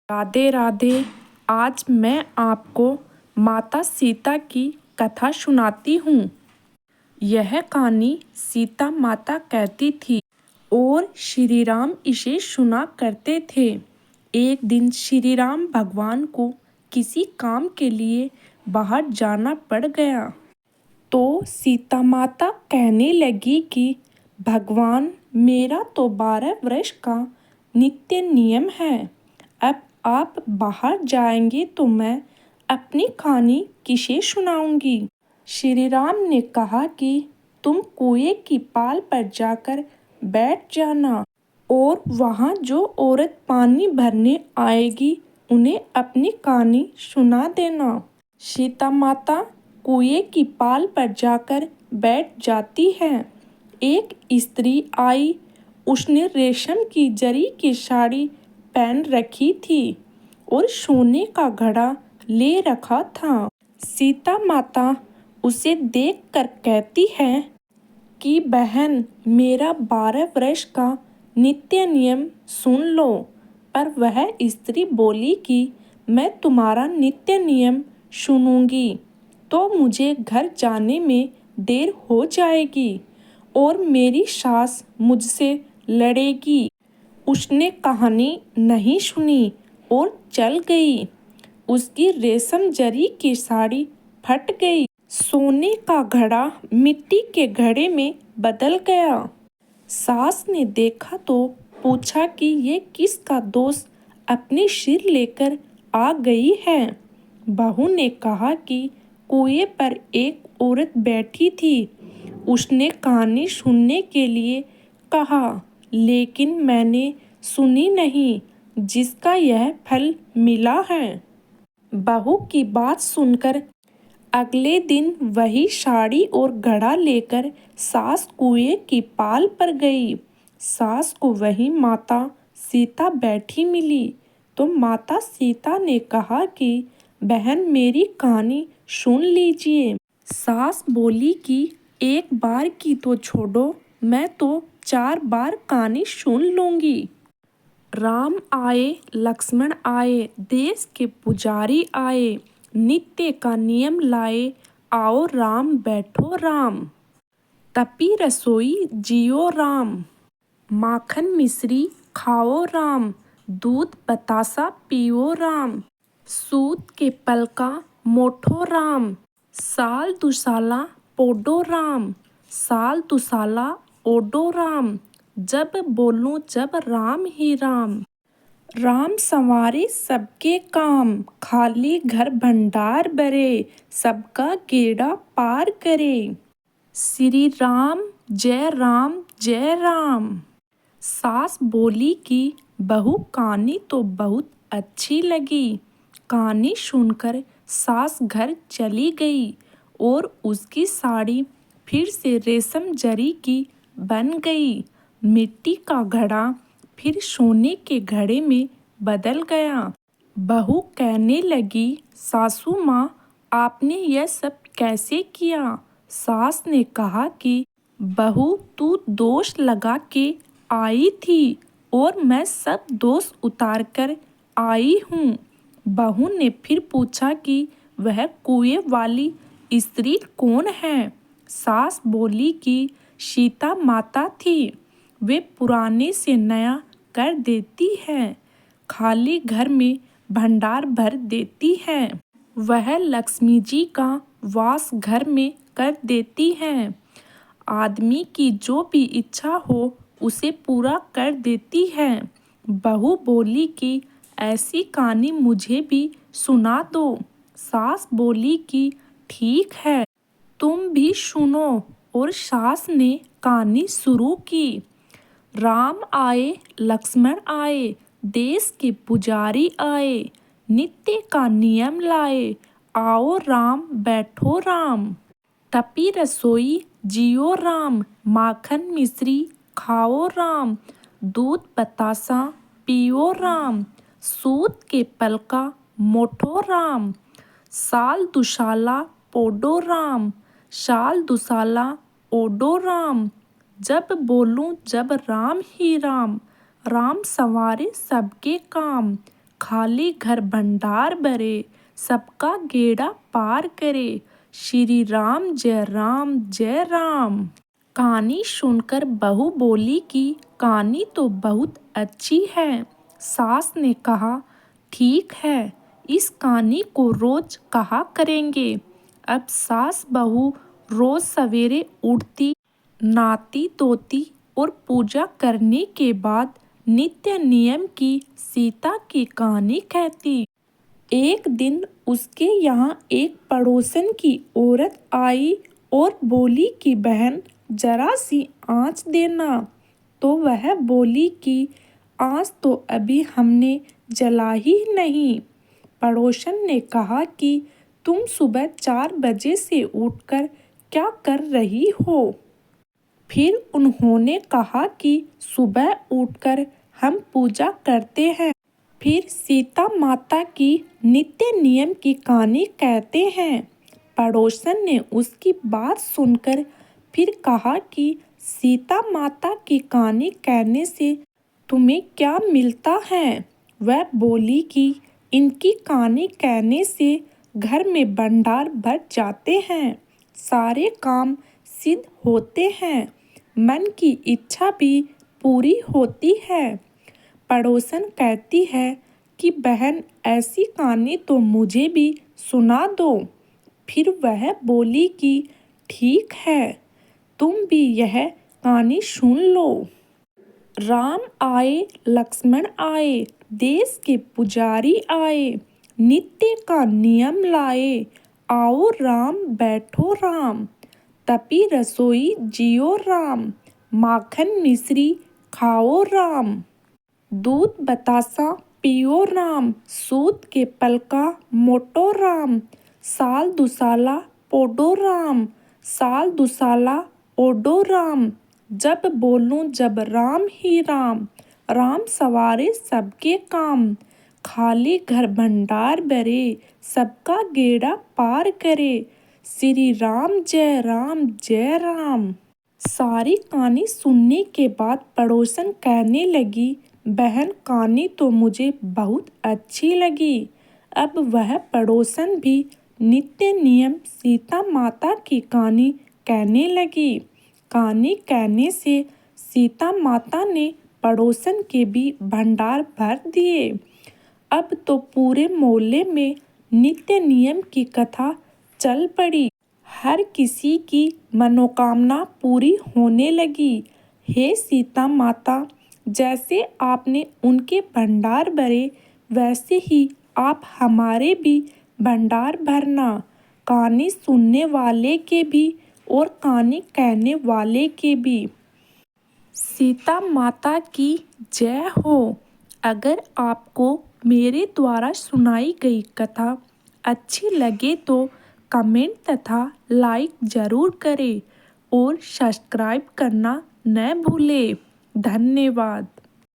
राधे राधे। आज मैं आपको माता सीता की कथा सुनाती हूँ। यह कहानी सीता माता कहती थी और श्री राम इसे सुना करते थे। एक दिन श्री राम भगवान को किसी काम के लिए बाहर जाना पड़ गया तो सीता माता कहने लगी कि भगवान, मेरा तो 12 वर्ष का नित्य नियम है। अब आप बाहर जाएंगे तो मैं अपनी कहानी किसे सुनाऊंगी। श्री राम ने कहा कि तुम कुएं की पाल पर जाकर बैठ जाना और वहाँ जो औरत पानी भरने आएगी उन्हें अपनी कहानी सुना देना। सीता माता कुएं की पाल पर जाकर बैठ जाती है। एक स्त्री आई। उसने रेशम की जरी की साड़ी पहन रखी थी और सोने का घड़ा ले रखा था। सीता माता उसे देखकर कहती है कि बहन, मेरा 12 वर्ष का नित्य नियम सुन लो। पर वह स्त्री बोली कि मैं तुम्हारा नित्य नियम सुनूंगी तो मुझे घर जाने में देर हो जाएगी और मेरी सास मुझसे लड़ेगी। उसने कहानी नहीं सुनी और चल गई। उसकी रेशम जरी की साड़ी फट गई। सोने का घड़ा मिट्टी के घड़े में बदल गया। सास ने देखा तो पूछा कि ये किसका दोष अपने सिर लेकर आ गई है। बहू ने कहा कि कुएं पर एक औरत बैठी थी। उसने कहानी सुनने के लिए कहा, लेकिन मैंने सुनी नहीं, जिसका यह फल मिला है। बहू की बात सुनकर अगले दिन वही साड़ी और घड़ा लेकर सास कुएं की पाल पर गई। सास को वही माता सीता बैठी मिली तो माता सीता ने कहा कि बहन, मेरी कहानी सुन लीजिए। सास बोली कि एक बार की तो छोड़ो, मैं तो 4 बार कहानी सुन लूंगी। राम आए, लक्ष्मण आए, देश के पुजारी आए, नित्य का नियम लाए, आओ राम बैठो राम। तपी रसोई जियो राम, माखन मिश्री खाओ राम, दूध बतासा पियो राम, सूत के पलका मोठो राम, साल दुसाला पोडो राम, साल दुसाला ओडो राम, जब बोलूं जब राम ही राम। राम संवारे सबके काम, खाली घर भंडार भरे, सबका गेड़ा पार करे। श्री राम जय राम जय राम। सास बोली कि बहू, कहानी तो बहुत अच्छी लगी। कहानी सुनकर सास घर चली गई और उसकी साड़ी फिर से रेशम जरी की बन गई। मिट्टी का घड़ा फिर सोने के घड़े में बदल गया। बहू कहने लगी, सासू माँ, आपने यह सब कैसे किया। सास ने कहा कि बहू, तू दोष लगा के आई थी और मैं सब दोष उतार कर आई हूँ। बहू ने फिर पूछा कि वह कुएं वाली स्त्री कौन है। सास बोली कि सीता माता थी। वे पुराने से नया कर देती है, खाली घर में भंडार भर देती है। वह लक्ष्मी जी का वास घर में कर देती है। आदमी की जो भी इच्छा हो उसे पूरा कर देती है। बहू बोली कि ऐसी कहानी मुझे भी सुना दो। सास बोली कि ठीक है, तुम भी सुनो। और सास ने कहानी शुरू की। राम आए, लक्ष्मण आए, देश के पुजारी आए, नित्य का नियम लाए, आओ राम बैठो राम। तपी रसोई जियो राम, माखन मिश्री खाओ राम, दूध बतासा पियो राम, सूत के पलका मोठो राम, साल दुसाला पोडो राम, साल दुसाला ओडो राम, जब बोलूं जब राम ही राम। राम संवारे सबके काम, खाली घर भंडार भरे, सबका गेड़ा पार करे। श्री राम जय राम जय राम। कहानी सुनकर बहू बोली कि कहानी तो बहुत अच्छी है। सास ने कहा, ठीक है, इस कहानी को रोज कहा करेंगे। अब सास बहू रोज सवेरे उठती, नहाती धोती और पूजा करने के बाद नित्य नियम की सीता की कहानी कहती। एक दिन उसके यहाँ एक पड़ोसन की औरत आई और बोली कि बहन जरा सी आँच देना। तो वह बोली कि आँच तो अभी हमने जला ही नहीं। पड़ोसन ने कहा कि तुम सुबह 4 बजे से उठकर क्या कर रही हो? फिर उन्होंने कहा कि सुबह उठकर हम पूजा करते हैं, फिर सीता माता की नित्य नियम की कहानी कहते हैं। पड़ोसन ने उसकी बात सुनकर फिर कहा कि सीता माता की कहानी कहने से तुम्हें क्या मिलता है? वह बोली कि इनकी कहानी कहने से घर में भंडार भर जाते हैं, सारे काम सिद्ध होते हैं, मन की इच्छा भी पूरी होती है। पड़ोसन कहती है कि बहन ऐसी कहानी तो मुझे भी सुना दो। फिर वह बोली कि ठीक है, तुम भी यह कहानी सुन लो। राम आए लक्ष्मण आए, देश के पुजारी आए, नित्य का नियम लाए, आओ राम बैठो राम, तपी रसोई जियो राम, माखन मिश्री खाओ राम, दूध बतासा पियो राम, सूत के पलका मोटो राम, साल दुसाला पोडो राम, साल दुसाला ओडो राम, जब बोलूं जब राम ही राम, राम सवारे सबके काम, खाली घर भंडार भरे, सबका गेड़ा पार करे। श्री राम जय राम। सारी कहानी सुनने के बाद पड़ोसन कहने लगी, बहन कहानी तो मुझे बहुत अच्छी लगी। अब वह पड़ोसन भी नित्य नियम सीता माता की कहानी कहने लगी। कहानी कहने से सीता माता ने पड़ोसन के भी भंडार भर दिए। अब तो पूरे मोहल्ले में नित्य नियम की कथा चल पड़ी। हर किसी की मनोकामना पूरी होने लगी। हे सीता माता, जैसे आपने उनके भंडार भरे, वैसे ही आप हमारे भी भंडार भरना। कहानी सुनने वाले के भी और कहानी कहने वाले के भी। सीता माता की जय हो। अगर आपको मेरे द्वारा सुनाई गई कथा अच्छी लगे तो कमेंट तथा लाइक ज़रूर करें और सब्सक्राइब करना न भूलें। धन्यवाद।